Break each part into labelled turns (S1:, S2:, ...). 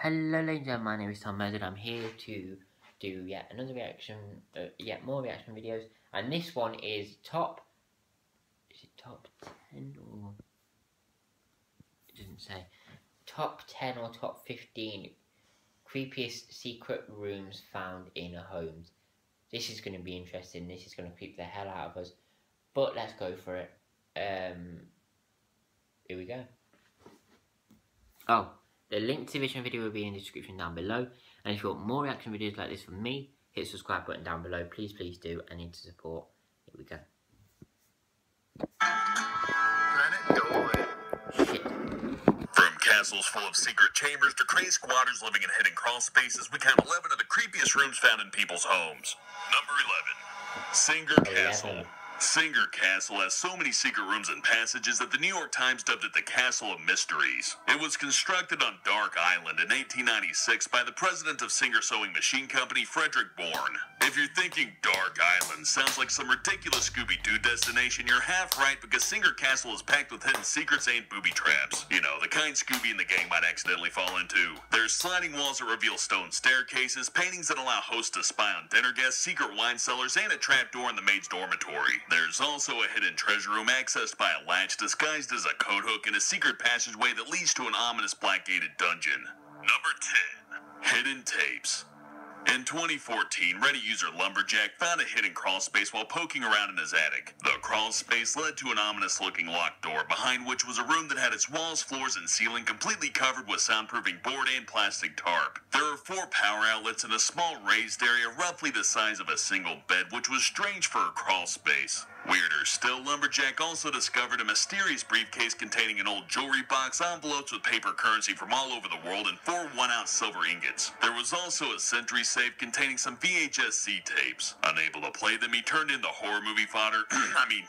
S1: Hello ladies and gentlemen, my name is Tom Mezard. I'm here to do yet another reaction, more reaction videos, and this one is top 10 or, it doesn't say, top 10 or top 15 creepiest secret rooms found in homes. This is going to be interesting, this is going to creep the hell out of us, but let's go for it. Here we go. Oh, the link to the original video will be in the description down below, and if you want more reaction videos like this from me, hit the subscribe button down below, please do, and into support. Here we go. Shit.
S2: From castles full of secret chambers to crazed squatters living in hidden crawl spaces, we count 11 of the creepiest rooms found in people's homes. Number 11. Singer Castle. Singer Castle has so many secret rooms and passages that the New York Times dubbed it the Castle of Mysteries. It was constructed on Dark Island in 1896 by the president of Singer Sewing Machine Company, Frederick Bourne. If you're thinking Dark Island sounds like some ridiculous Scooby-Doo destination, you're half right, because Singer Castle is packed with hidden secrets and booby traps. You know, the kind Scooby and the gang might accidentally fall into. There's sliding walls that reveal stone staircases, paintings that allow hosts to spy on dinner guests, secret wine cellars, and a trapdoor in the maid's dormitory. There's also a hidden treasure room accessed by a latch disguised as a coat hook and a secret passageway that leads to an ominous black-gated dungeon. Number 10. Hidden Tapes. In 2014, Reddit user Lumberjack found a hidden crawl space while poking around in his attic. The crawl space led to an ominous-looking locked door, behind which was a room that had its walls, floors, and ceiling completely covered with soundproofing board and plastic tarp. There were 4 power outlets and a small raised area roughly the size of a single bed, which was strange for a crawl space. Weirder still, Lumberjack also discovered a mysterious briefcase containing an old jewelry box, envelopes with paper currency from all over the world, and 4 1-ounce silver ingots. There was also a sentry safe containing some VHS-C tapes. Unable to play them, he turned in the horror movie fodder,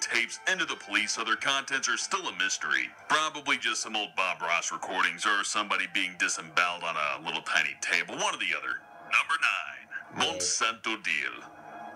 S2: tapes, into the police, so their contents are still a mystery. Probably just some old Bob Ross recordings or somebody being disemboweled on a little tiny table, one or the other. Number 9. Mont Saint-Odile.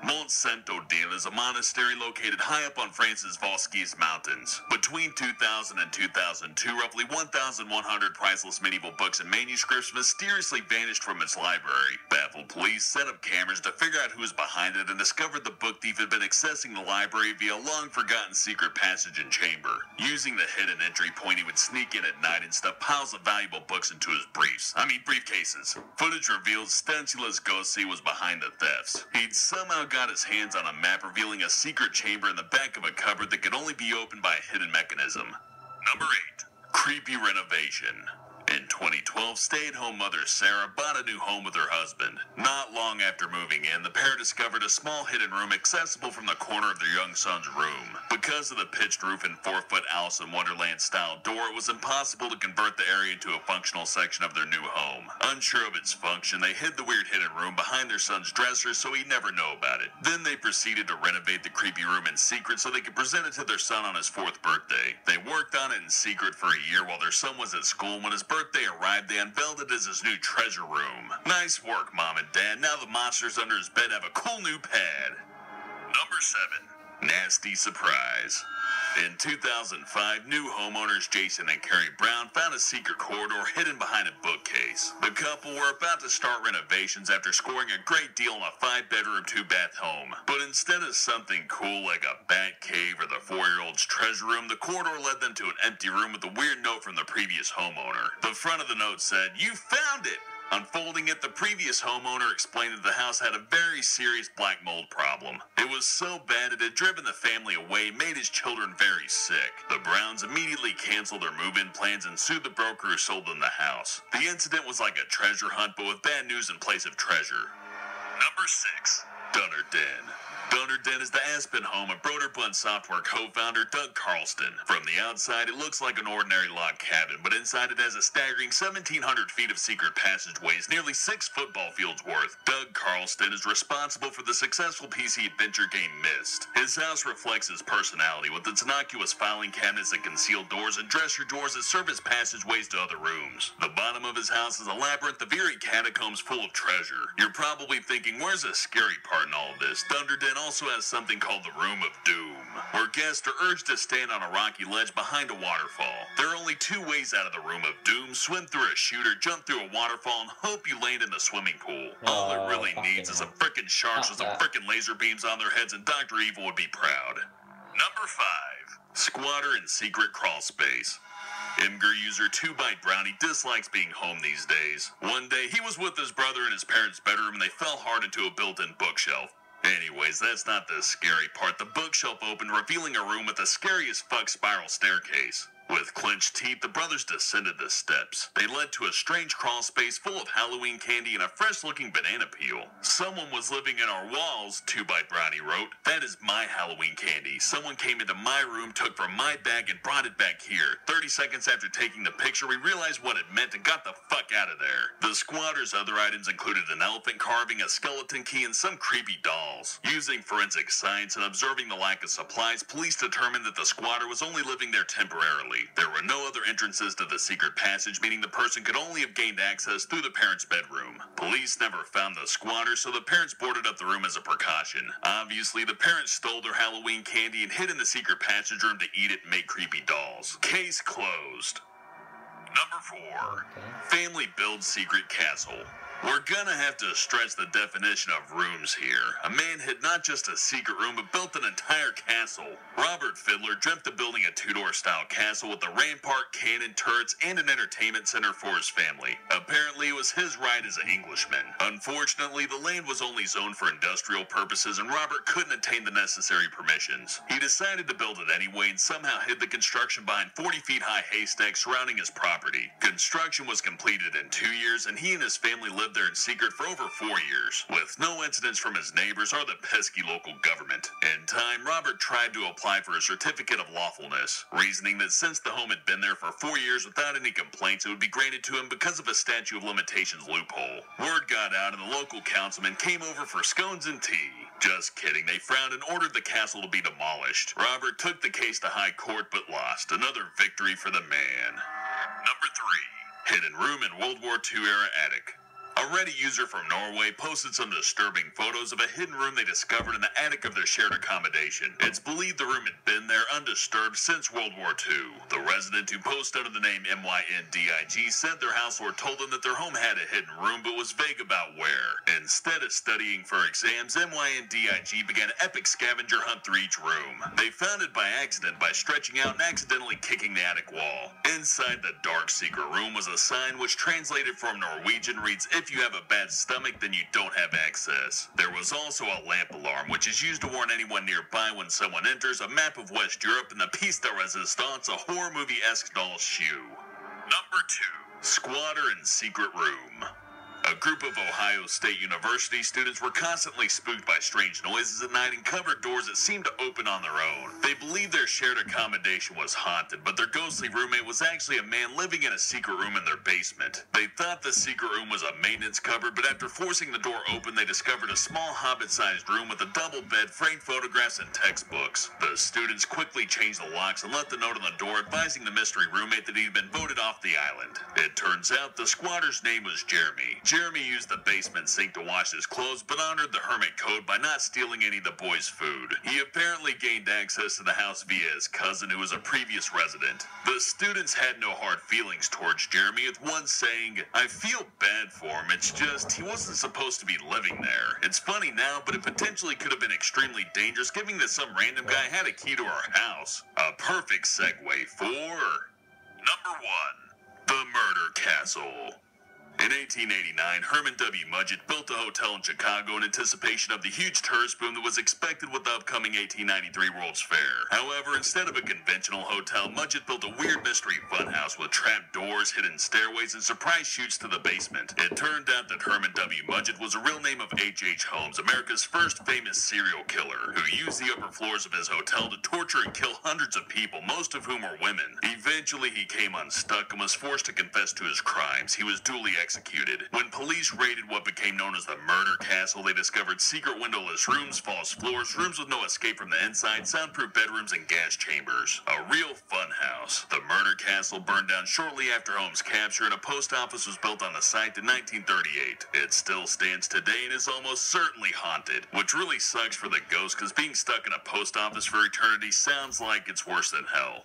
S2: Mont Saint-Odile is a monastery located high up on France's Vosges Mountains. Between 2000 and 2002, roughly 1,100 priceless medieval books and manuscripts mysteriously vanished from its library. Baffled police set up cameras to figure out who was behind it and discovered the book thief had been accessing the library via a long-forgotten secret passage and chamber. Using the hidden entry point, he would sneak in at night and stuff piles of valuable books into his briefcases. Footage reveals Stanislas Gossi was behind the thefts. He'd somehow got his hands on a map revealing a secret chamber in the back of a cupboard that could only be opened by a hidden mechanism. Number 8. Creepy renovation. In 2012, stay-at-home mother Sarah bought a new home with her husband. Not long after moving in, the pair discovered a small hidden room accessible from the corner of their young son's room. Because of the pitched roof and 4-foot Alice in Wonderland-style door, it was impossible to convert the area into a functional section of their new home. Unsure of its function, they hid the weird hidden room behind their son's dresser so he'd never know about it. Then they proceeded to renovate the creepy room in secret so they could present it to their son on his 4th birthday. They worked on it in secret for a year while their son was at school. When his birthday arrived, they unveiled it as his new treasure room. Nice work, Mom and Dad. Now the monsters under his bed have a cool new pad. Number 7. Nasty surprise. In 2005, new homeowners Jason and Carrie Brown found a secret corridor hidden behind a bookcase. The couple were about to start renovations after scoring a great deal on a 5-bedroom, 2-bath home. But instead of something cool like a bat cave or the 4-year-old's treasure room, the corridor led them to an empty room with a weird note from the previous homeowner. The front of the note said, "You found it!" Unfolding it, the previous homeowner explained that the house had a very serious black mold problem. It was so bad it had driven the family away, made his children very sick. The Browns immediately canceled their move-in plans and sued the broker who sold them the house. The incident was like a treasure hunt, but with bad news in place of treasure. Number 6. Dunner Den. Dunner Den is the Aspen home of Broderbund Software co-founder Doug Carlston. From the outside, it looks like an ordinary log cabin, but inside it has a staggering 1,700 feet of secret passageways, nearly 6 football fields worth. Doug Carlston is responsible for the successful PC adventure game Myst. His house reflects his personality, with its innocuous filing cabinets that conceal doors and dresser drawers that serve as passageways to other rooms. The bottom of his house is a labyrinth of eerie catacombs full of treasure. You're probably thinking, where's the scary part in all of this? Dunner Den and also has something called the Room of Doom, where guests are urged to stand on a rocky ledge behind a waterfall. There are only two ways out of the Room of Doom: swim through a chute or jump through a waterfall and hope you land in the swimming pool. All it really needs is a frickin' shark with some frickin' laser beams on their heads, and Dr. Evil would be proud. Number 5. Squatter in Secret Crawl Space. Imgur user 2Bite Brownie dislikes being home these days. One day, he was with his brother in his parents' bedroom and they fell hard into a built-in bookshelf. Anyways, that's not the scary part. The bookshelf opened, revealing a room with the scariest fuck spiral staircase. With clenched teeth, the brothers descended the steps. They led to a strange crawl space full of Halloween candy and a fresh-looking banana peel. Someone was living in our walls, 2Bite Brownie wrote. That is my Halloween candy. Someone came into my room, took from my bag, and brought it back here. 30 seconds after taking the picture, we realized what it meant and got the fuck out of there. The squatter's other items included an elephant carving, a skeleton key, and some creepy dolls. Using forensic science and observing the lack of supplies, police determined that the squatter was only living there temporarily. There were no other entrances to the secret passage, meaning the person could only have gained access through the parents' bedroom. Police never found the squatter, so the parents boarded up the room as a precaution. Obviously, the parents stole their Halloween candy and hid in the secret passage room to eat it and make creepy dolls. Case closed. Number 4. Family builds secret castle. We're gonna have to stretch the definition of rooms here. A man hid not just a secret room, but built an entire castle. Robert Fiddler dreamt of building a Tudor-style castle with a rampart, cannon, turrets, and an entertainment center for his family. Apparently, it was his right as an Englishman. Unfortunately, the land was only zoned for industrial purposes, and Robert couldn't attain the necessary permissions. He decided to build it anyway and somehow hid the construction behind 40-feet-high haystacks surrounding his property. Construction was completed in 2 years, and he and his family lived there in secret for over 4 years, with no incidents from his neighbors or the pesky local government. In time, Robert tried to apply for a certificate of lawfulness, reasoning that since the home had been there for 4 years without any complaints, it would be granted to him because of a statute of limitations loophole. Word got out and the local councilman came over for scones and tea. Just kidding, they frowned and ordered the castle to be demolished. Robert took the case to high court but lost. Another victory for the man. Number 3. Hidden room in World War II era attic. A Reddit user from Norway posted some disturbing photos of a hidden room they discovered in the attic of their shared accommodation. It's believed the room had been there undisturbed since World War II. The resident, who posted under the name MYNDIG, said their houselord told them that their home had a hidden room but was vague about where. Instead of studying for exams, MYNDIG began an epic scavenger hunt through each room. They found it by accident by stretching out and accidentally kicking the attic wall. Inside the dark secret room was a sign which translated from Norwegian reads, "If you have a bad stomach, then you don't have access." There was also a lamp alarm, which is used to warn anyone nearby when someone enters, a map of West Europe, and the piece de resistance, a horror movie-esque doll's shoe. Number 2. Squatter in Secret Room. A group of Ohio State University students were constantly spooked by strange noises at night and covered doors that seemed to open on their own. They believed their shared accommodation was haunted, but their ghostly roommate was actually a man living in a secret room in their basement. They thought the secret room was a maintenance cupboard, but after forcing the door open, they discovered a small hobbit-sized room with a double bed, framed photographs, and textbooks. The students quickly changed the locks and left a note on the door advising the mystery roommate that he had been voted off the island. It turns out the squatter's name was Jeremy. Jeremy used the basement sink to wash his clothes, but honored the hermit code by not stealing any of the boys' food. He apparently gained access to the house via his cousin, who was a previous resident. The students had no hard feelings towards Jeremy, with one saying, "I feel bad for him, it's just, he wasn't supposed to be living there. It's funny now, but it potentially could have been extremely dangerous, given that some random guy had a key to our house." A perfect segue for Number 1. The Murder Castle. In 1889, Herman W. Mudgett built a hotel in Chicago in anticipation of the huge tourist boom that was expected with the upcoming 1893 World's Fair. However, instead of a conventional hotel, Mudgett built a weird mystery funhouse with trap doors, hidden stairways, and surprise chutes to the basement. It turned out that Herman W. Mudgett was a real name of H.H. Holmes, America's first famous serial killer, who used the upper floors of his hotel to torture and kill hundreds of people, most of whom were women. Eventually, he came unstuck and was forced to confess to his crimes. He was duly executed. When police raided what became known as the Murder Castle, they discovered secret windowless rooms, false floors, rooms with no escape from the inside, soundproof bedrooms, and gas chambers. A real fun house. The Murder Castle burned down shortly after Holmes' capture, and a post office was built on the site in 1938. It still stands today and is almost certainly haunted, which really sucks for the ghost because being stuck in a post office for eternity sounds like it's worse than hell.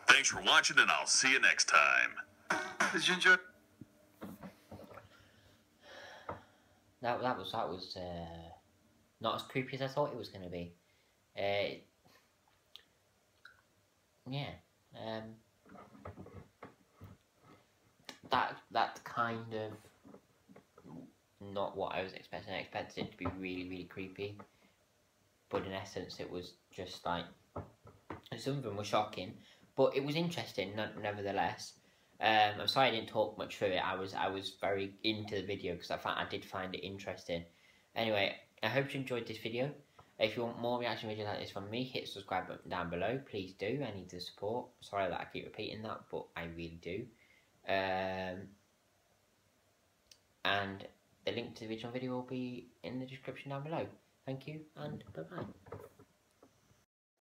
S2: Thanks for watching, and I'll see you next time.
S3: Did you enjoy?
S1: That was not as creepy as I thought it was going to be. That kind of not what I was expecting. I expected it to be really, really creepy, but in essence, it was just like some of them were shocking, but it was interesting nevertheless. I'm sorry I didn't talk much through it. I was very into the video because I did find it interesting. Anyway, I hope you enjoyed this video. If you want more reaction videos like this from me, hit the subscribe button down below. Please do. I need the support. Sorry that I keep repeating that, but I really do. And the link to the original video will be in the description down below. Thank you, and bye-bye.